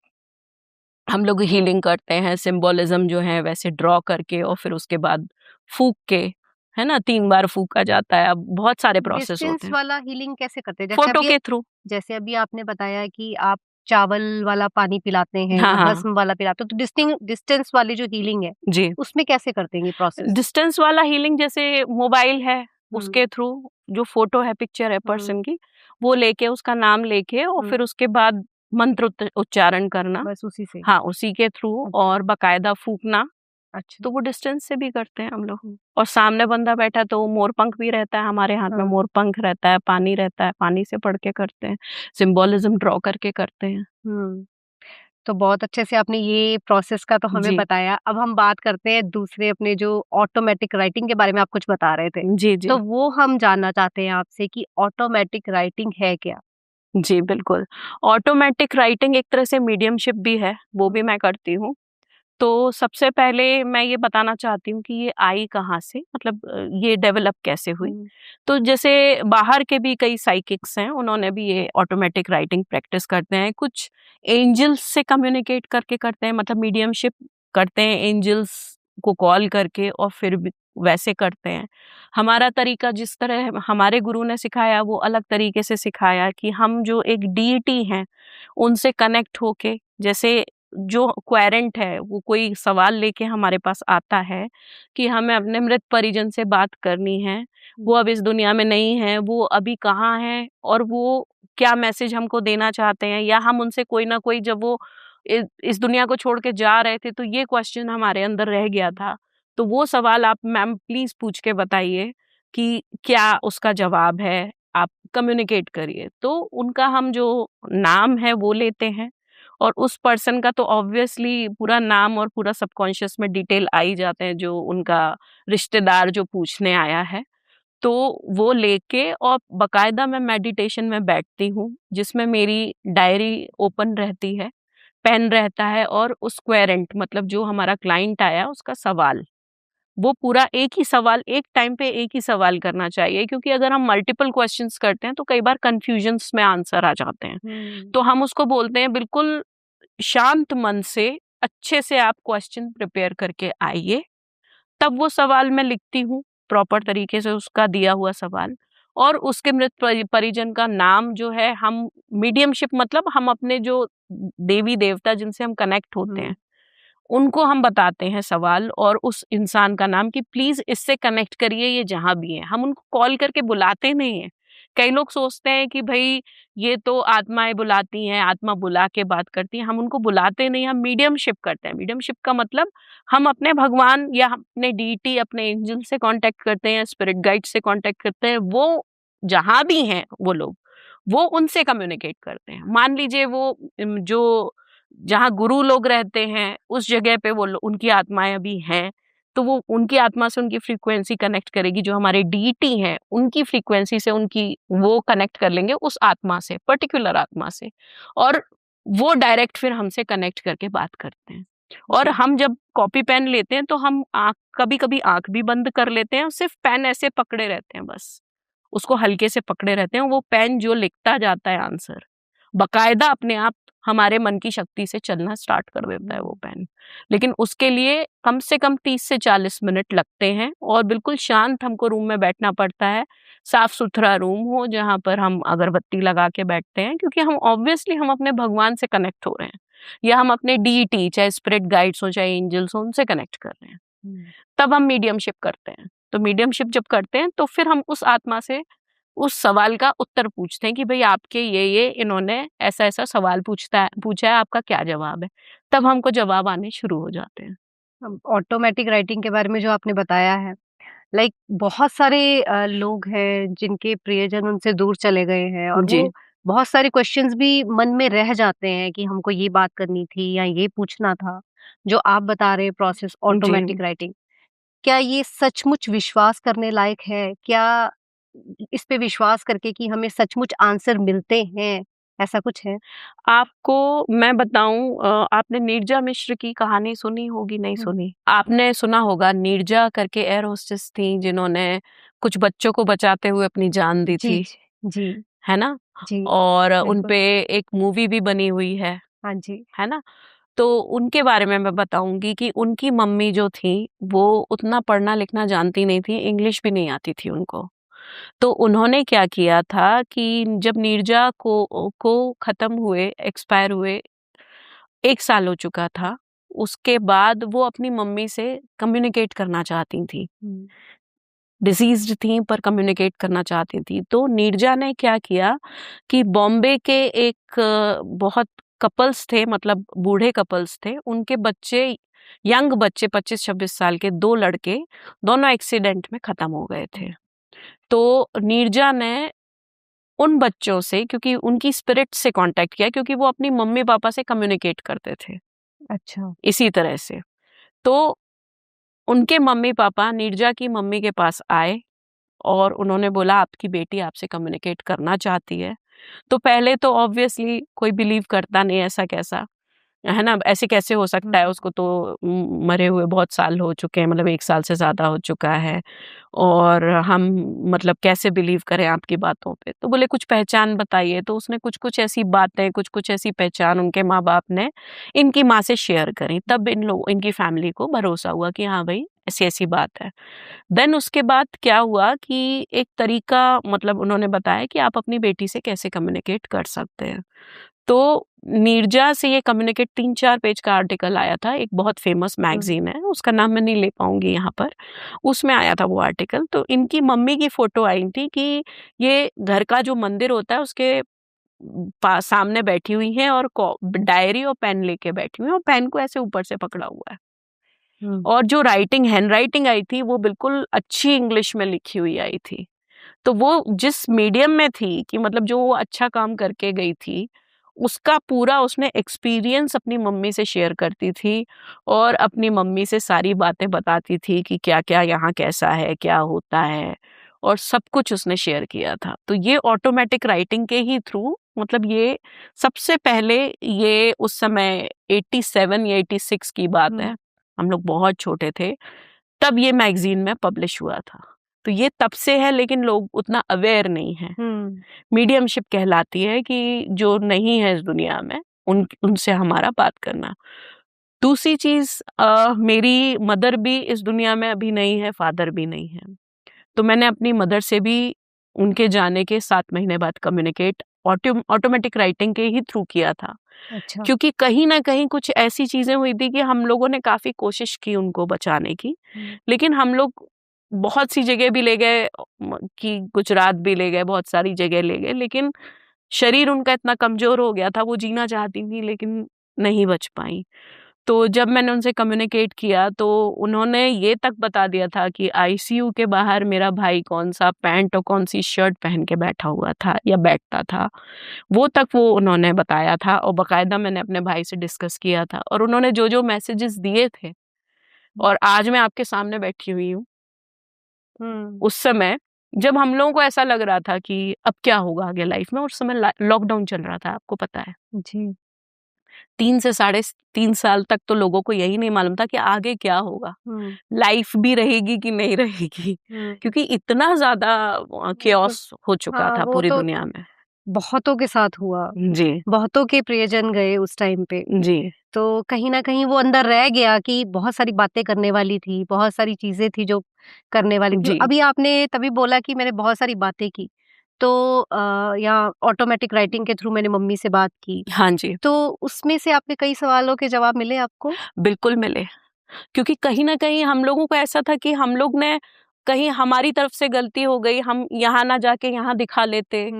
हम लोग हीलिंग करते हैं, सिंबोलिज्म जो है वैसे ड्रॉ करके, और फिर उसके बाद फूक के, है ना, 3 बार फूका जाता है। अब बहुत सारे प्रोसेस होते डिस्टेंस हैं वाला हीलिंग कैसे करते हैं? फोटो के थ्रू। जैसे अभी आपने बताया कि आप चावल वाला पानी पिलाते हैं हाँ या हाँ भस्म वाला पिलाते हो, तो डिस्टेंस वाली जो हीलिंग है, जी। उसमें कैसे करते हैं ये प्रोसेस? डिस्टेंस वाला हीलिंग जैसे मोबाइल है, उसके थ्रू जो फोटो है, पिक्चर है पर्सन की, वो लेके, उसका नाम लेके, और फिर उसके बाद मंत्र उच्चारण करना, बस उसी से? हाँ उसी के थ्रू, अच्छा। और बकायदा फूकना। अच्छा। तो वो डिस्टेंस से भी करते हैं हम लोग, और सामने बंदा बैठा तो मोर पंख भी रहता है, हमारे हाथ में मोर पंख रहता है, पानी रहता है, पानी से पढ़ के करते हैं, सिंबोलिज्म ड्रॉ करके करते हैं। तो बहुत अच्छे से आपने ये प्रोसेस का तो हमें जी बताया। अब हम बात करते हैं दूसरे अपने जो ऑटोमेटिक राइटिंग के बारे में आप कुछ बता रहे थे। जी जी। तो वो हम जानना चाहते हैं आपसे कि ऑटोमेटिक राइटिंग है क्या? जी, बिल्कुल। ऑटोमैटिक राइटिंग एक तरह से मीडियमशिप भी है, वो भी मैं करती हूँ। तो सबसे पहले मैं ये बताना चाहती हूँ कि ये आई कहाँ से, मतलब ये डेवलप कैसे हुई। तो जैसे बाहर के भी कई साइकिक्स हैं, उन्होंने भी ये ऑटोमैटिक राइटिंग प्रैक्टिस करते हैं। कुछ एंजल्स से कम्युनिकेट करके करते हैं, मतलब मीडियमशिप करते हैं एंजल्स को कॉल करके, और फिर भी वैसे करते हैं। हमारा तरीका जिस तरह हमारे गुरु ने सिखाया वो अलग तरीके से सिखाया कि हम जो एक डीईटी हैं उनसे कनेक्ट होके, जैसे जो क्वेरेंट है वो कोई सवाल लेके हमारे पास आता है कि हमें अपने मृत परिजन से बात करनी है, वो अब इस दुनिया में नहीं है, वो अभी कहाँ है और वो क्या मैसेज हमको देना चाहते हैं, या हम उनसे कोई ना कोई, जब वो इस दुनिया को छोड़ के जा रहे थे तो ये क्वेश्चन हमारे अंदर रह गया था, तो वो सवाल आप मैम प्लीज पूछ के बताइए कि क्या उसका जवाब है, आप कम्युनिकेट करिए। तो उनका हम जो नाम है वो लेते हैं, और उस पर्सन का तो ऑब्वियसली पूरा नाम और पूरा सबकॉन्शियस में डिटेल आ ही जाते हैं, जो उनका रिश्तेदार जो पूछने आया है। तो वो लेके और बकायदा मैं मेडिटेशन में बैठती हूँ, जिसमें मेरी डायरी ओपन रहती है, पेन रहता है, और उस क्वेरेंट मतलब जो हमारा क्लाइंट आया उसका सवाल, वो पूरा एक ही सवाल, एक टाइम पे एक ही सवाल करना चाहिए, क्योंकि अगर हम मल्टीपल क्वेश्चंस करते हैं तो कई बार कंफ्यूजन्स में आंसर आ जाते हैं। तो हम उसको बोलते हैं बिल्कुल शांत मन से अच्छे से आप क्वेश्चन प्रिपेयर करके आइए, तब वो सवाल मैं लिखती हूँ प्रॉपर तरीके से, उसका दिया हुआ सवाल, और उसके मृत परिजन का नाम जो है, हम मीडियमशिप मतलब हम अपने जो देवी देवता जिनसे हम कनेक्ट होते हैं उनको हम बताते हैं सवाल, और उस इंसान का नाम कि प्लीज इससे कनेक्ट करिए, ये जहां भी है। हम उनको कॉल करके बुलाते नहीं हैं। कई लोग सोचते हैं कि भाई ये तो आत्माएं बुलाती हैं, आत्मा बुला के बात करती है, हम उनको बुलाते नहीं, हम मीडियमशिप करते हैं। मीडियमशिप का मतलब हम अपने भगवान या अपने डीटी, अपने एंजल से कांटेक्ट करते हैं, स्पिरिट गाइड से कांटेक्ट करते हैं, वो जहां भी हैं वो लोग, वो उनसे कम्युनिकेट करते हैं। मान लीजिए वो जो जहाँ गुरु लोग रहते हैं उस जगह पे उनकी आत्माएं अभी हैं, तो वो उनकी आत्मा से उनकी फ्रीक्वेंसी कनेक्ट करेगी, जो हमारे डीटी हैं उनकी फ्रीक्वेंसी से उनकी वो कनेक्ट कर लेंगे उस आत्मा से, पर्टिकुलर आत्मा से, और वो डायरेक्ट फिर हमसे कनेक्ट करके बात करते हैं। और हम जब कॉपी पेन लेते हैं तो हम आंख, कभी कभी आंख भी बंद कर लेते हैं, सिर्फ पेन ऐसे पकड़े रहते हैं, बस उसको हल्के से पकड़े रहते हैं, वो पेन जो लिखता जाता है आंसर बकायदा अपने आप हमारे मन की शक्ति से चलना स्टार्ट कर देता है वो पेन। लेकिन उसके लिए कम से कम 30 से 40 मिनट लगते हैं, और बिल्कुल शांत हमको रूम में बैठना पड़ता है, साफ सुथरा रूम हो जहाँ पर हम अगरबत्ती लगा के बैठते हैं, क्योंकि हम ऑब्वियसली हम अपने भगवान से कनेक्ट हो रहे हैं, या हम अपने डीटी चाहे स्पिरिट गाइड्स हो चाहे एंजल्स हो उनसे कनेक्ट कर रहे हैं। तब हम मीडियमशिप करते हैं। तो मीडियमशिप जब करते हैं तो फिर हम उस आत्मा से उस सवाल का उत्तर पूछते हैं कि भाई आपके ये इन्होंने ऐसा-ऐसा सवाल पूछा है, आपका क्या जवाब है? तब हमको जवाब आने शुरू हो जाते हैं। ऑटोमेटिक राइटिंग के बारे में जो आपने बताया है, लाइक बहुत सारे लोग हैं जिनके प्रियजन उनसे दूर चले गए हैं और जी। वो बहुत सारे क्वेश्चंस भी मन में रह जाते हैं कि हमको ये बात करनी थी या ये पूछना था। जो आप बता रहे प्रोसेस जी। ऑटोमेटिक राइटिंग, क्या ये सचमुच विश्वास करने लायक है? क्या इस पे विश्वास करके कि हमें सचमुच आंसर मिलते हैं, ऐसा कुछ है? आपको मैं बताऊँ, आपने नीरजा मिश्र की कहानी सुनी होगी, नहीं सुनी? आपने सुना होगा, नीरजा करके एयर होस्टेस थी जिन्होंने कुछ बच्चों को बचाते हुए अपनी जान दी जी, थी, जी, जी, है ना? जी, और उन बिल्कुल। पे एक मूवी भी बनी हुई हाँ जी। है ना? तो उनके बारे में मैं बताऊँगी कि उनकी मम्मी जो थी, वो उतना पढ़ना-लिखना जानती नहीं थी, इंग्लिश भी नहीं आती थी उनको। तो उन्होंने क्या किया था कि जब नीरजा को ख़त्म हुए, एक्सपायर हुए, 1 साल हो चुका था, उसके बाद वो अपनी मम्मी से कम्युनिकेट करना चाहती थीं। डिसीज़्ड थीं पर कम्युनिकेट करना चाहती थीं। तो नीरजा ने क्या किया कि बॉम्बे के एक बहुत कपल्स थे, मतलब बूढ़े कपल्स थे, उनके बच्चे, यंग बच्चे 25-26 साल के 2 लड़के, दोनों एक्सीडेंट में ख़त्म हो गए थे। तो नीरजा ने उन बच्चों से, क्योंकि उनकी स्पिरिट से कांटेक्ट किया, क्योंकि वो अपनी मम्मी-पापा से कम्युनिकेट करते थे अच्छा। इसी तरह से। तो उनके मम्मी-पापा नीरजा की मम्मी के पास आए और उन्होंने बोला आपकी बेटी आपसे कम्युनिकेट करना चाहती है। तो पहले तो ऑब्वियसली कोई बिलीव करता नहीं, ऐसा कैसा है ना, ऐसे कैसे हो सकता है, उसको तो मरे हुए बहुत साल हो चुके हैं, मतलब 1 साल से ज़्यादा हो चुका है, और हम मतलब कैसे बिलीव करें आपकी बातों पे। तो बोले कुछ पहचान बताइए, तो उसने कुछ-कुछ ऐसी बातें, कुछ-कुछ ऐसी पहचान उनके माँ-बाप ने इनकी माँ से शेयर करी, तब इनकी फैमिली को भरोसा हुआ कि हाँ भाई, ऐसी-ऐसी बात है। देन उसके बाद क्या हुआ कि एक तरीका मतलब उन्होंने बताया कि आप अपनी बेटी से कैसे कम्युनिकेट कर सकते हैं। तो नीरजा से ये कम्युनिकेट 3-4 पेज का आर्टिकल आया था, एक बहुत फेमस मैगज़ीन है, उसका नाम मैं नहीं ले पाऊँगी यहाँ पर, उसमें आया था वो आर्टिकल। तो इनकी मम्मी की फ़ोटो आई थी कि ये घर का जो मंदिर होता है उसके पास सामने बैठी हुई हैं और डायरी और पेन लेके बैठी हुई हैं और पेन को ऐसे ऊपर से पकड़ा हुआ है। और जो हैंडराइटिंग आई थी वो बिल्कुल अच्छी इंग्लिश में लिखी हुई आई थी। तो वो जिस मीडियम में थी कि मतलब जो वो अच्छा काम करके गई थी, उसका पूरा उसने एक्सपीरियंस अपनी मम्मी से शेयर करती थी और अपनी मम्मी से सारी बातें बताती थी कि क्या-क्या यहाँ कैसा है, क्या होता है, और सब कुछ उसने शेयर किया था। तो ये ऑटोमैटिक राइटिंग के ही थ्रू मतलब ये सबसे पहले ये उस समय 87 या 86 की बात है, हम लोग बहुत छोटे थे, तब ये मैगज़ीन में पब्लिश हुआ था। तो ये तब से है, लेकिन लोग उतना अवेयर नहीं हैं। मीडियमशिप कहलाती है कि जो नहीं है इस दुनिया में उनसे हमारा बात करना। दूसरी चीज़, मेरी मदर भी इस दुनिया में अभी नहीं है, फादर भी नहीं है। तो मैंने अपनी मदर से भी उनके जाने के 7 महीने बाद कम्युनिकेट ऑटोमेटिक राइटिंग के ही थ्रू किया था। अच्छा। क्योंकि कहीं न कहीं कुछ ऐसी चीज़ें हुई थी कि हम लोगों ने काफ़ी कोशिश की उनको बचाने की, लेकिन हम लोग बहुत सी जगह भी ले गए, कि गुजरात भी ले गए, बहुत सारी जगह ले गए, लेकिन शरीर उनका इतना कमज़ोर हो गया था, वो जीना चाहती थी लेकिन नहीं बच पाईं। तो जब मैंने उनसे कम्युनिकेट किया तो उन्होंने ये तक बता दिया था कि आईसीयू के बाहर मेरा भाई कौन-सा पैंट और कौन-सी शर्ट पहन के बैठा हुआ था या बैठता था, वो तक वो उन्होंने बताया था, और बाकायदा मैंने अपने भाई से डिस्कस किया था, और उन्होंने जो-जो मैसेजेस दिए थे, और आज मैं आपके सामने बैठी हुई हूँ। उस समय जब हम लोगों को ऐसा लग रहा था कि अब क्या होगा आगे लाइफ में, उस समय लॉकडाउन चल रहा था, आपको पता है। जी। 3 से साढ़े 3 साल तक तो लोगों को यही नहीं मालूम था कि आगे क्या होगा, लाइफ भी रहेगी कि नहीं रहेगी, क्योंकि इतना ज़्यादा केओस हो चुका था वो पूरी तो दुनिया में। बहुतों के साथ हुआ, जी, बहुतों के प्रियजन गए उस टाइम पे। जी, तो कहीं न कहीं वो अंदर रह गया कि बहुत सारी बातें करने वाली थी, बहुत सारी चीज़ें थी जो करने वाली थी। जी। अभी आपने तभी बोला कि मैंने बहुत सारी बातें की, तो या ऑटोमेटिक राइटिंग के थ्रू मैंने मम्मी से बात की, हाँ जी, तो उसमें से आपके कई सवालों के जवाब मिले आपको? बिल्कुल मिले। क्योंकि कहीं न कहीं हम लोगों को ऐसा था कि हम लोग ने कहीं हमारी तरफ से गलती हो गई, हम यहाँ ना जाके यहाँ दिखा लेते,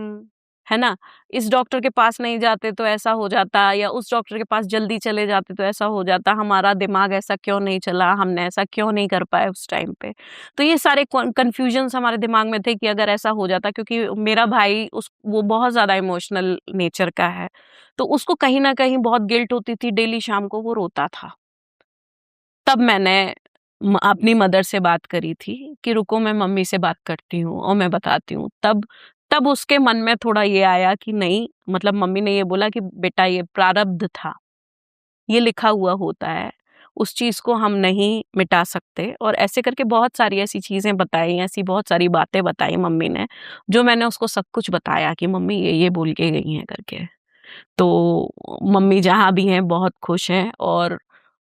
है ना? इस डॉक्टर के पास नहीं जाते तो ऐसा हो जाता, या उस डॉक्टर के पास जल्दी चले जाते तो ऐसा हो जाता, हमारा दिमाग ऐसा क्यों नहीं चला, हमने ऐसा क्यों नहीं कर पाए उस टाइम पे। तो ये सारे कन्फ्यूजन्स हमारे दिमाग में थे कि अगर ऐसा हो जाता, क्योंकि मेरा भाई वो बहुत ज़्यादा इमोशनल नेचर का है, तो उसको कहीं न कहीं बहुत गिल्ट होती थी, डेली शाम को वो रोता था। तब मैंने अपनी मदर से बात करी थी कि रुको मैं मम्मी से बात करती हूँ और मैं बताती हूँ। तब तब उसके मन में थोड़ा ये आया कि नहीं, मतलब मम्मी ने ये बोला कि बेटा ये प्रारब्ध था, ये लिखा हुआ होता है, उस चीज़ को हम नहीं मिटा सकते, और ऐसे करके बहुत सारी ऐसी चीज़ें बताई, ऐसी बहुत सारी बातें बताई मम्मी ने, जो मैंने उसको सब कुछ बताया कि मम्मी ये बोल के गई हैं करके। तो मम्मी जहाँ भी हैं बहुत खुश हैं, और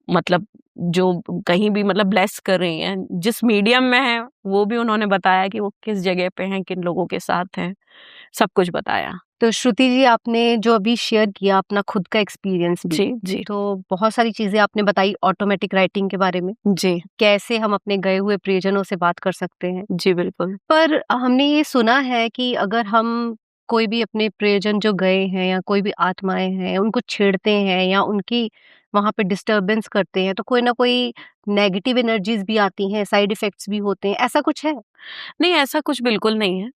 मतलब जो कहीं भी मतलब ब्लेस कर रही हैं, जिस मीडियम में हैं, वो भी उन्होंने बताया कि वो किस जगह पे हैं, किन लोगों के साथ हैं, सब कुछ बताया। तो श्रुति जी, आपने जो अभी शेयर किया अपना खुद का एक्सपीरियंस भी, जी, जी, तो बहुत सारी चीज़ें आपने बताई ऑटोमेटिक राइटिंग के बारे में, जी, कैसे हम अपने गए हुए प्रियजनों से बात कर सकते हैं। जी, बिल्कुल। पर हमने ये सुना है कि अगर हम कोई भी अपने प्रियजन जो गए हैं या कोई भी आत्माएँ हैं, उनको छेड़ते हैं या उनकी वहाँ पे डिस्टर्बेंस करते हैं, तो कोई ना कोई नेगेटिव एनर्जीज़ भी आती हैं, साइड इफ़ेक्ट्स भी होते हैं, ऐसा कुछ है? नहीं, ऐसा कुछ बिल्कुल नहीं है,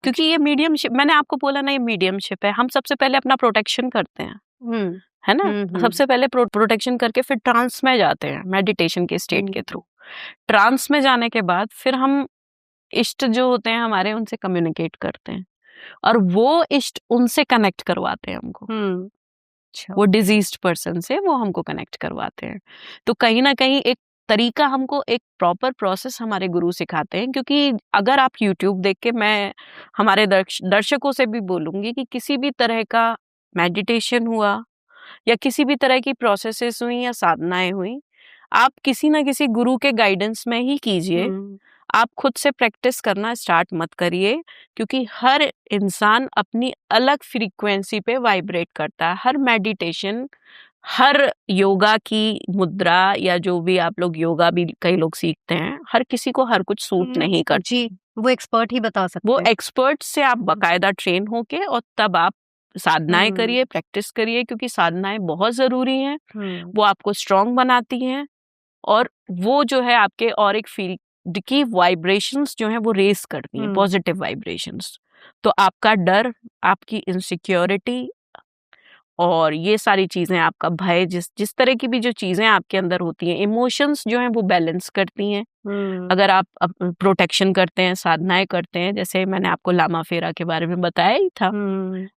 क्योंकि ये मीडियमशिप, मैंने आपको बोला ना, ये मीडियमशिप है। हम सबसे पहले अपना प्रोटेक्शन करते हैं, हुँ। है ना? हुँ, हुँ। सबसे पहले प्रोटेक्शन करके फिर ट्रांस में जाते हैं, मेडिटेशन के स्टेट के थ्रू। ट्रांस में जाने के बाद फिर हम इष्ट जो होते हैं हमारे, उनसे कम्युनिकेट करते हैं। और वो इष्ट उनसे कनेक्ट करवाते हैं हमको। अच्छा। वो डिजीज्ड पर्सन से वो हमको कनेक्ट करवाते हैं। तो कहीं ना कहीं एक तरीका, हमको एक प्रॉपर प्रोसेस हमारे गुरु सिखाते हैं। क्योंकि अगर आप यूट्यूब देख के, मैं हमारे दर्शकों से भी बोलूंगी कि किसी भी तरह का मेडिटेशन हुआ या किसी भी तरह की प्रोसेसेस हुई या साधनाएं हुई, आप किसी ना किसी गुरु के गाइडेंस में ही कीजिए। आप खुद से प्रैक्टिस करना स्टार्ट मत करिए, क्योंकि हर इंसान अपनी अलग फ्रीक्वेंसी पे वाइब्रेट करता है। हर मेडिटेशन, हर योगा की मुद्रा या जो भी आप लोग योगा भी कई लोग सीखते हैं, हर किसी को हर कुछ सूट नहीं करता। जी, वो एक्सपर्ट ही बता सकते वो हैं। एक्सपर्ट से आप बकायदा ट्रेन होके और तब आप साधनाएं करिए, प्रैक्टिस करिए, क्योंकि साधनाएं बहुत जरूरी हैं। वो आपको स्ट्रांग बनाती हैं और वो जो है आपके और एक फील्ड की वाइब्रेशंस जो है वो रेस करती हैं, पॉजिटिव वाइब्रेशंस। तो आपका डर, आपकी इनसिक्योरिटी और ये सारी चीजें, आपका भय, जिस तरह की भी जो चीजें आपके अंदर होती हैं, इमोशंस जो हैं वो बैलेंस करती हैं। अगर आप प्रोटेक्शन करते हैं, साधनाएं करते हैं, जैसे मैंने आपको लामा फेरा के बारे में बताया ही था,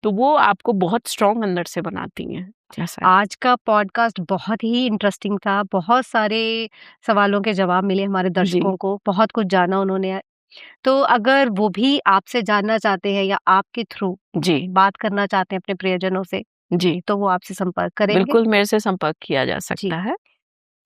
तो वो आपको बहुत स्ट्रांग अंदर से बनाती हैं। जैसा आज का पॉडकास्ट बहुत ही इंटरेस्टिंग था। बहुत सारे सवालों के जवाब मिले हमारे दर्शकों को, बहुत कुछ जाना उन्होंने। तो अगर वो भी आपसे जानना चाहते हैं या आपके थ्रू जी बात करना चाहते हैं अपने प्रियजनों से, जी, तो वो आपसे संपर्क करेंगे? बिल्कुल मेरे से संपर्क किया जा सकता है।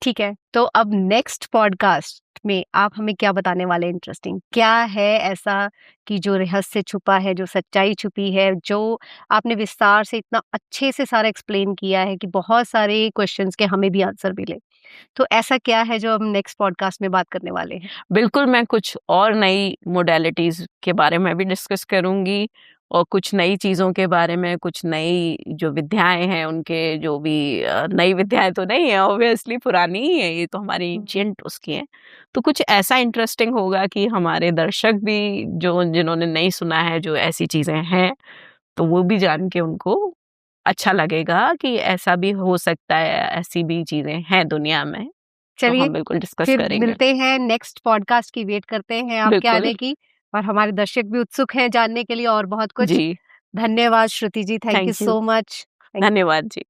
ठीक है, तो अब नेक्स्ट पॉडकास्ट में आप हमें क्या बताने वाले इंटरेस्टिंग? क्या है ऐसा कि जो रहस्य छुपा है, जो सच्चाई छुपी है, जो आपने विस्तार से इतना अच्छे से सारा एक्सप्लेन किया है कि बहुत सारे क्वेश्चंस के हमें भी आंसर मिले। तो ऐसा क्या है जो हम नेक्स्ट पॉडकास्ट में बात करने वाले हैं? बिल्कुल, मैं कुछ और नई मोडालिटीज के बारे में भी डिस्कस करूंगी और कुछ नई चीज़ों के बारे में, कुछ नई जो विद्याएं हैं उनके, जो भी नई विद्याएं तो नहीं है, ऑब्वियसली पुरानी ही है, ये तो हमारी एंशिएंट उसकी हैं। तो कुछ ऐसा इंटरेस्टिंग होगा कि हमारे दर्शक भी जो जिन्होंने नहीं सुना है, जो ऐसी चीज़ें हैं, तो वो भी जान के उनको अच्छा लगेगा कि ऐसा भी हो सकता है, ऐसी भी चीज़ें हैं दुनिया में। तो चलिए, हम बिल्कुल डिस्कस फिर करेंगे। मिलते हैं नेक्स्ट पॉडकास्ट की वेट करते हैं आपके बिल्कुल। आने की, और हमारे दर्शक भी उत्सुक हैं जानने के लिए और बहुत कुछ। जी, धन्यवाद Shruti ji, thank you thank you. So much. धन्यवाद जी।